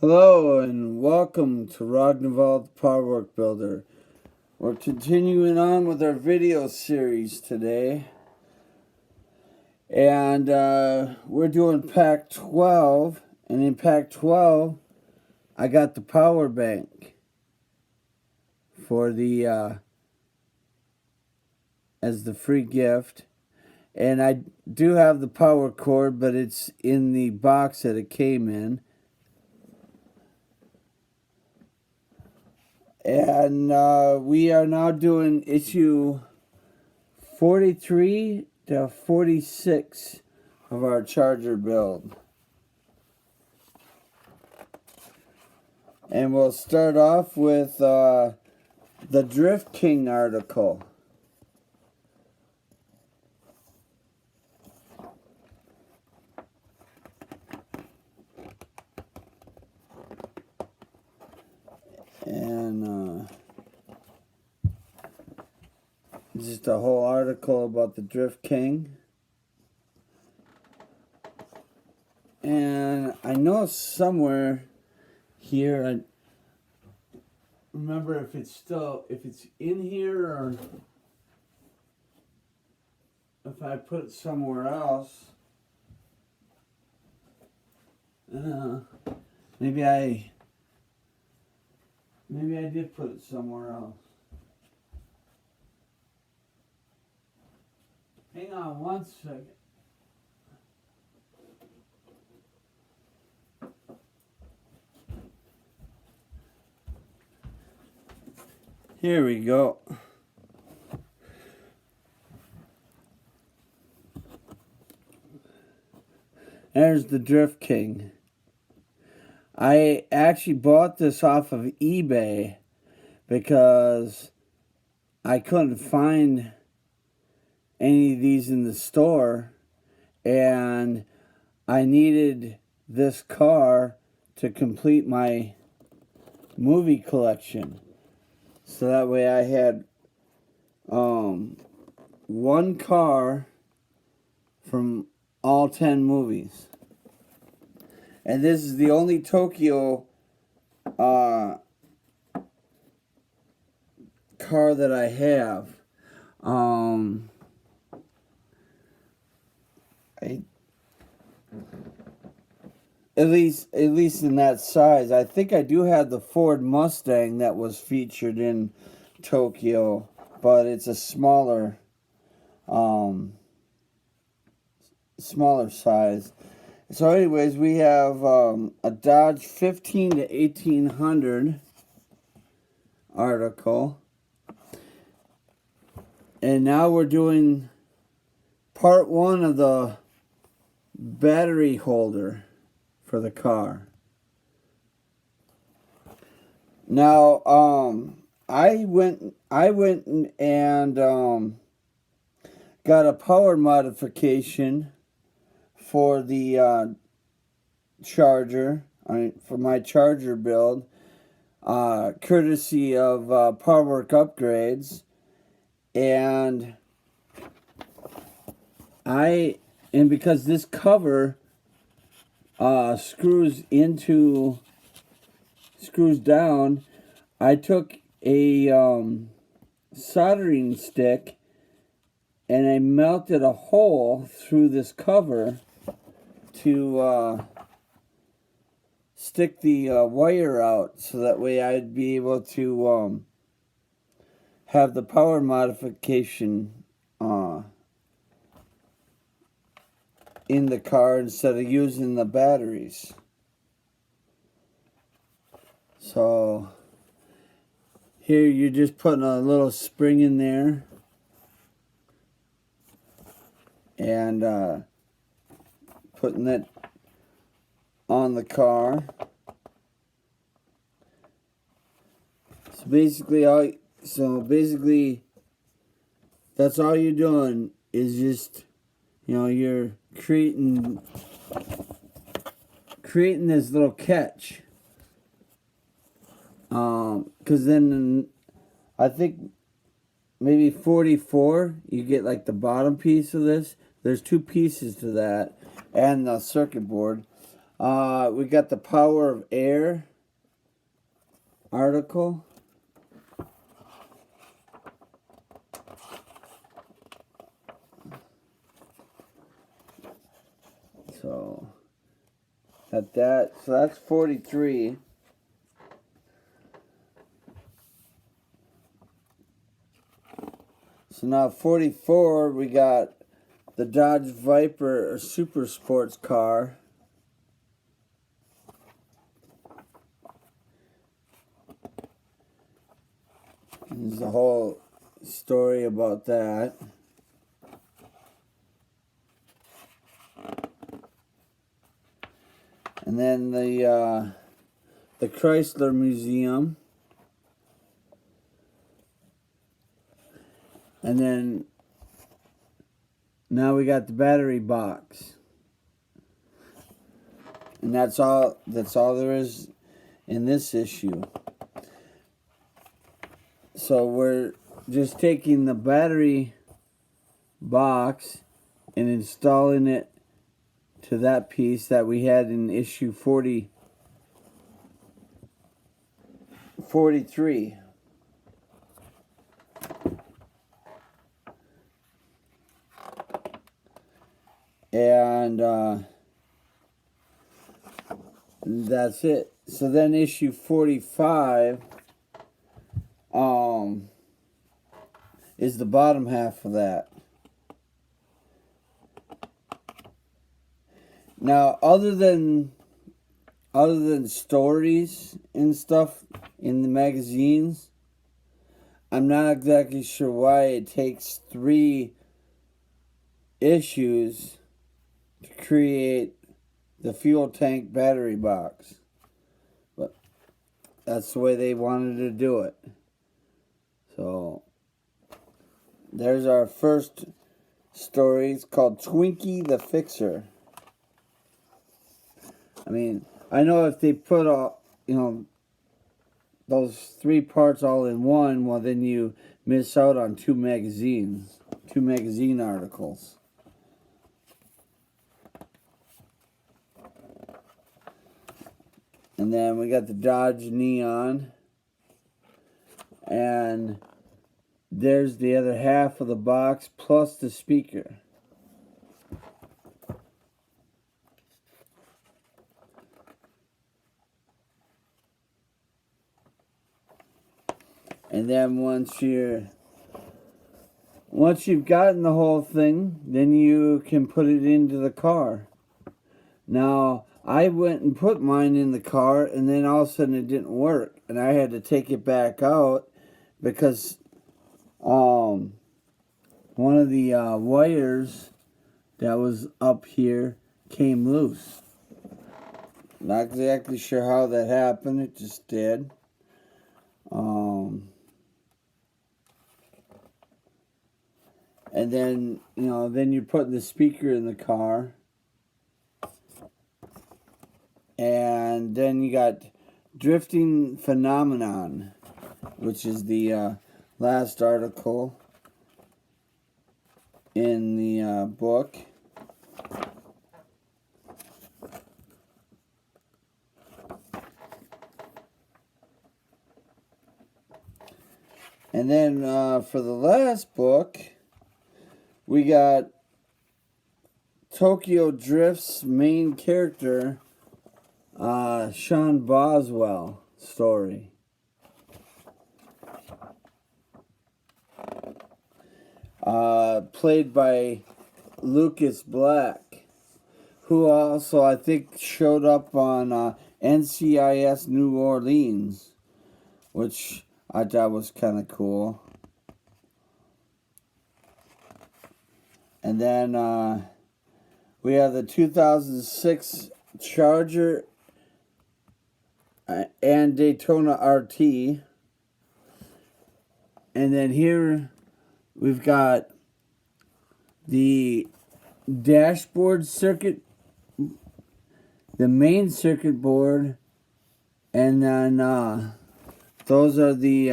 Hello and welcome to Ragnvald the Powerwork Builder. We're continuing on with our video series today. And we're doing pack 12. And in pack 12, I got the power bank for the as the free gift. And I do have the power cord, but it's in the box that it came in. And we are now doing issue 43 to 46 of our charger build. And we'll start off with the Drift King article. And just a whole article about the Drift King. And I know somewhere here, I remember if it's in here or if I put it somewhere else. Maybe I did put it somewhere else. Hang on one second. Here we go. There's the Drift King. I actually bought this off of eBay because I couldn't find any of these in the store, and I needed this car to complete my movie collection. So that way I had one car from all 10 movies. And this is the only Tokyo car that I have. At least in that size. I think I do have the Ford Mustang that was featured in Tokyo, but it's a smaller size. So anyways, we have a Dodge 15 to 1800 article. And now we're doing part 1 of the battery holder for the car. Now, I went and got a power modification for the charger, for my charger build, courtesy of Powerwork Upgrades, and because this cover screws down, I took a soldering stick and I melted a hole through this cover to stick the wire out, so that way I'd be able to have the power modification in the car instead of using the batteries. So here you're just putting a little spring in there and putting it on the car. So basically that's all you're doing, is just, you're creating this little catch. Because then I think maybe 44, you get like the bottom piece of this. There's 2 pieces to that, and the circuit board. We got the Power of Air article. So that's 43. So now 44, we got the Dodge Viper Super Sports car. There's a whole story about that. And then the Chrysler Museum. And then now we got the battery box. And that's all there is in this issue. So we're just taking the battery box and installing it to that piece that we had in issue 43. And that's it. So then issue 45 is the bottom half of that. Now, other than stories and stuff in the magazines, I'm not exactly sure why it takes 3 issues to create the fuel tank battery box. But that's the way they wanted to do it. So there's our first story. It's called Twinkie the Fixer. I mean, I know if they put all, those 3 parts all in one, well, then you miss out on 2 magazine articles. And then we got the Dodge Neon. And there's the other half of the box plus the speaker. And then once you've gotten the whole thing, then you can put it into the car. Now, I went and put mine in the car, and then all of a sudden it didn't work, and I had to take it back out because one of the wires that was up here came loose. Not exactly sure how that happened. It just did. And then, then you're putting the speaker in the car. And then you got Drifting Phenomenon, which is the last article in the book. And then for the last book, we got Tokyo Drift's main character, Sean Boswell story. Played by Lucas Black, who also, I think, showed up on NCIS New Orleans, which I thought was kind of cool. And then we have the 2006 Charger and Daytona RT. And then here we've got the dashboard circuit, the main circuit board, and then those are the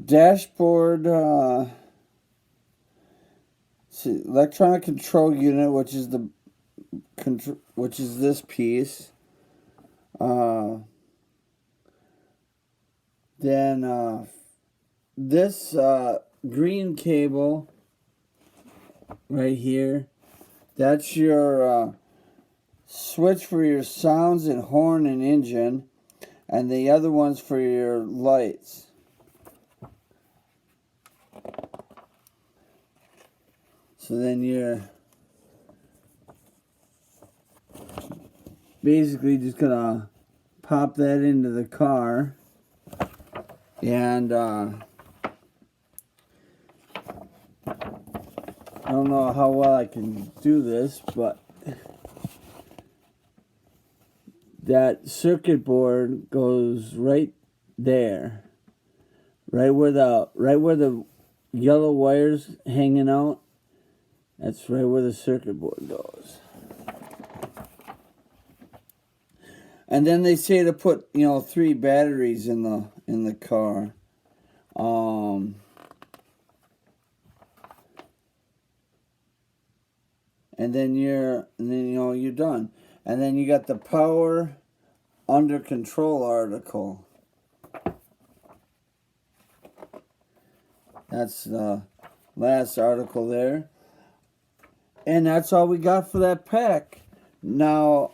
dashboard electronic control unit, which is the which is this piece. Then this green cable right here, that's your switch for your sounds and horn and engine, and the other one's for your lights. So then you're basically just gonna pop that into the car, and I don't know how well I can do this, but that circuit board goes right there, right where the yellow wires hanging out. That's right where the circuit board goes. And then they say to put 3 batteries in the car. And then you're done. And then you got the power under control article. That's the last article there. And that's all we got for that pack. Now,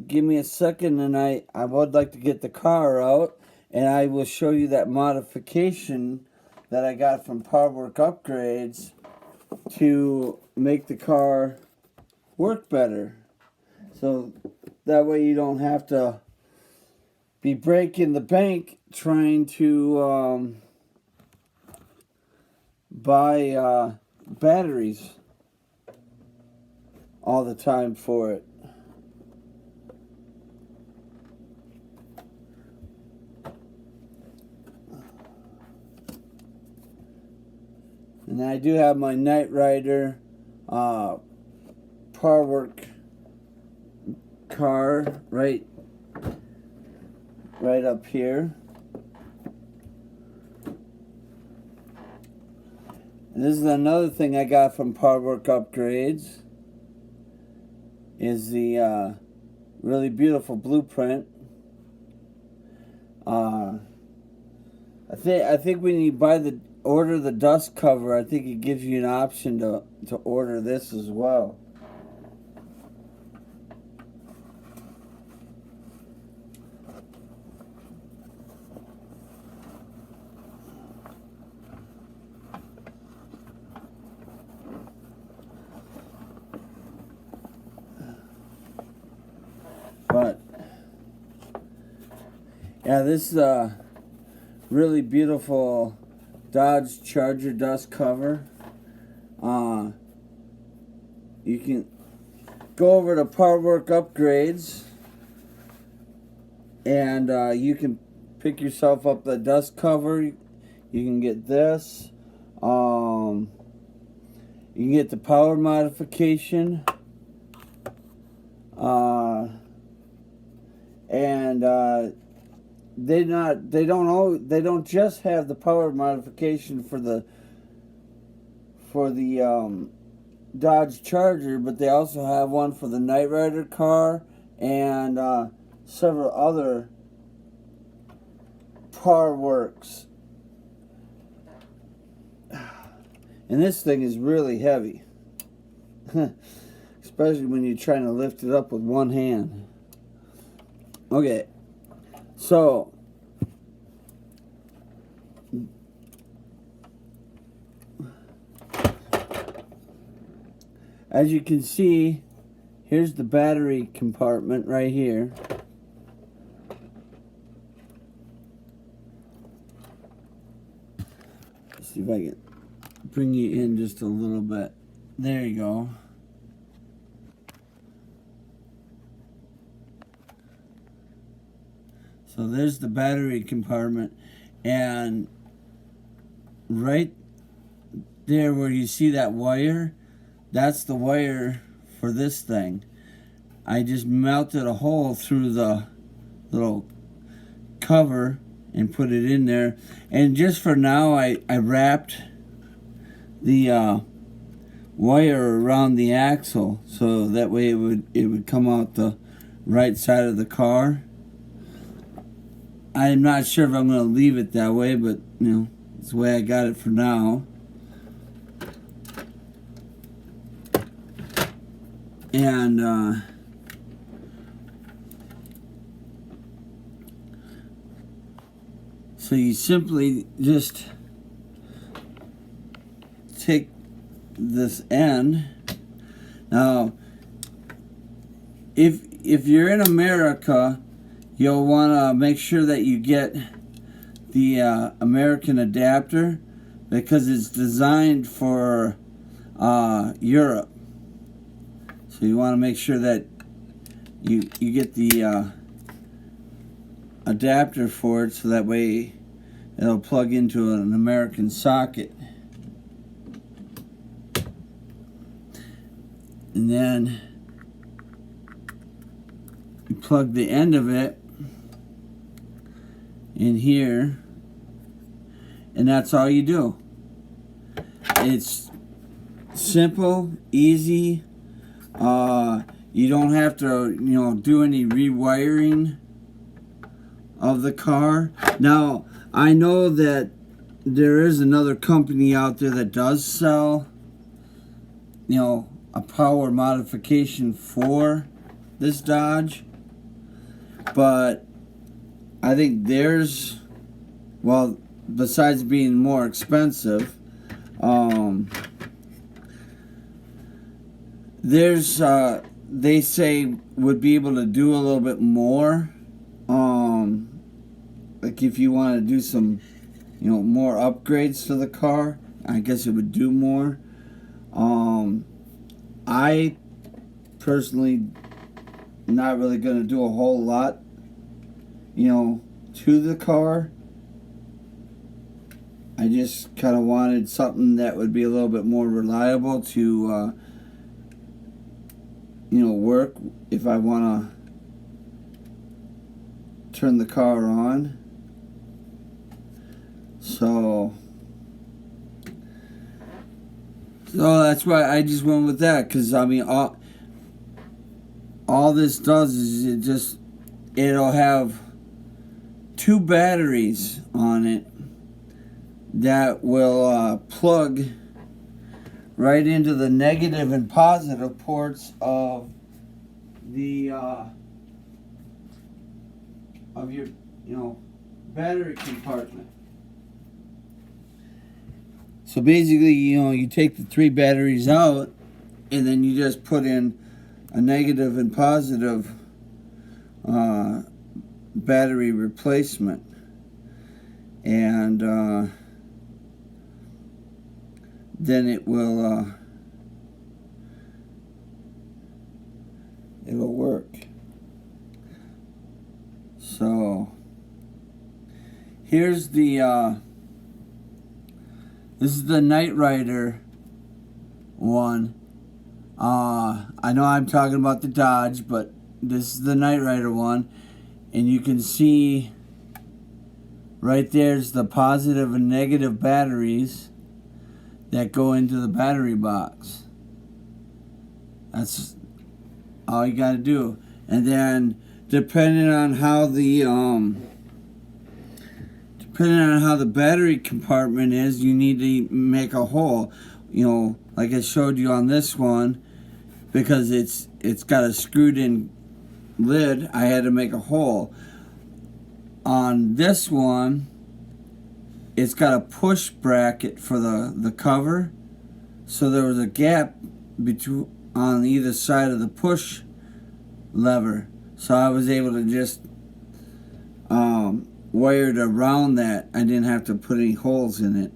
give me a second, and I would like to get the car out, and I will show you that modification that I got from Powerwork Upgrades to make the car work better. So that way you don't have to be breaking the bank trying to buy batteries all the time for it. And I do have my Knight Rider Powerwork car right up here. And this is another thing I got from Powerwork Upgrades, is the really beautiful blueprint. I think when you order the dust cover, I think it gives you an option to order this as well. But yeah, this is a really beautiful Dodge Charger dust cover. You can go over to Powerwork Upgrades, and you can pick yourself up the dust cover. You can get this. You can get the power modification. And they don't just have the power modification for the Dodge Charger, but they also have one for the Knight Rider car and several other Powerworks. And this thing is really heavy, especially when you're trying to lift it up with one hand. Okay, so as you can see, here's the battery compartment right here. Let's see if I can bring you in just a little bit. There you go. So there's the battery compartment, and right there where you see that wire, that's the wire for this thing. I just melted a hole through the little cover and put it in there. And just for now, I wrapped the wire around the axle, so that way it would come out the right side of the car. I'm not sure if I'm going to leave it that way, but you know, it's the way I got it for now. And so you simply just take this end. Now, if you're in America, you'll want to make sure that you get the American adapter, because it's designed for Europe. So you want to make sure that you get the adapter for it, so that way it'll plug into an American socket. And then you plug the end of it in here, and that's all you do. It's simple, easy. You don't have to, do any rewiring of the car. Now, I know that there is another company out there that does sell, a power modification for this Dodge, but I think theirs, well, besides being more expensive, theirs, they say, would be able to do a little bit more. Like if you want to do some, more upgrades to the car, I guess it would do more. I personally not really going to do a whole lot, to the car. I just kind of wanted something that would be a little bit more reliable to, work if I want to turn the car on. So that's why I just went with that, because I mean, all this does is it'll have 2 batteries on it that will plug right into the negative and positive ports of the of your battery compartment. So basically, you take the 3 batteries out, and then you just put in a negative and positive battery replacement, and then it will it'll work. So here's the this is the Knight Rider one. I know I'm talking about the Dodge, but this is the Knight Rider one, and you can see right there's the positive and negative batteries that go into the battery box. That's all you got to do. And then depending on how the battery compartment is, you need to make a hole. Like I showed you on this one, because it's got a screwed in lid, I had to make a hole. On this one, it's got a push bracket for the cover, so there was a gap between on either side of the push lever, so I was able to just wire it around that. I didn't have to put any holes in it.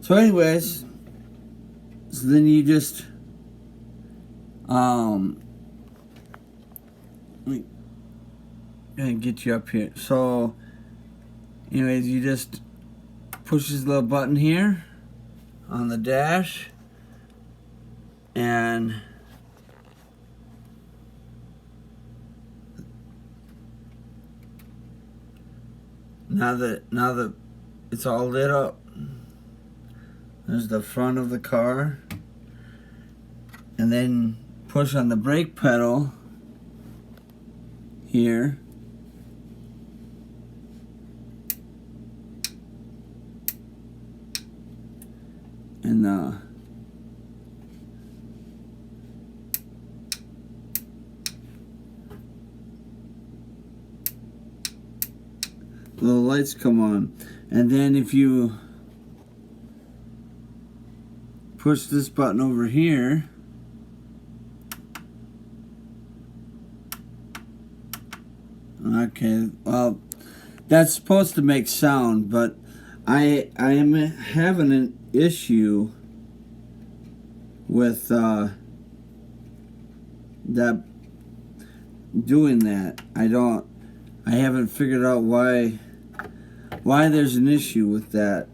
So anyways, so then you just let me get you up here. So anyways, you just push this little button here on the dash, and now that it's all lit up, There's the front of the car. And then push on the brake pedal here. And the lights come on. And then if you push this button over here, okay, well, that's supposed to make sound, but I am having an issue with that doing that. I haven't figured out why there's an issue with that.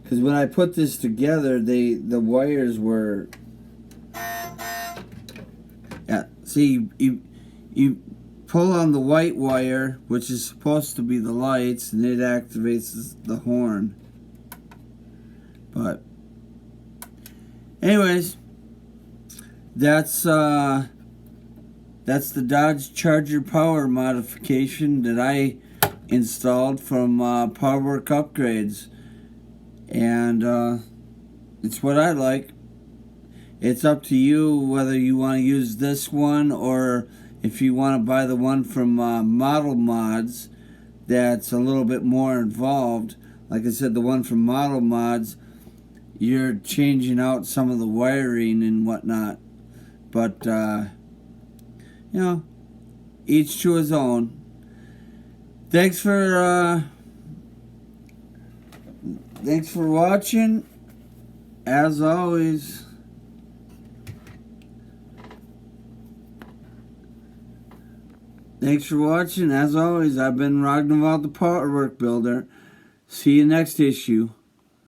Because when I put this together, the wires were, yeah. See, you pull on the white wire, which is supposed to be the lights, and it activates the horn. But anyways, that's the Dodge Charger power modification that I installed from PowerWork Upgrades, and it's what I like. It's up to you whether you want to use this one or if you want to buy the one from Model Mods that's a little bit more involved. Like I said, the one from Model Mods, you're changing out some of the wiring and whatnot. But, you know, each to his own. Thanks for watching. As always, I've been Ragnvald the PowerWork Builder. See you next issue.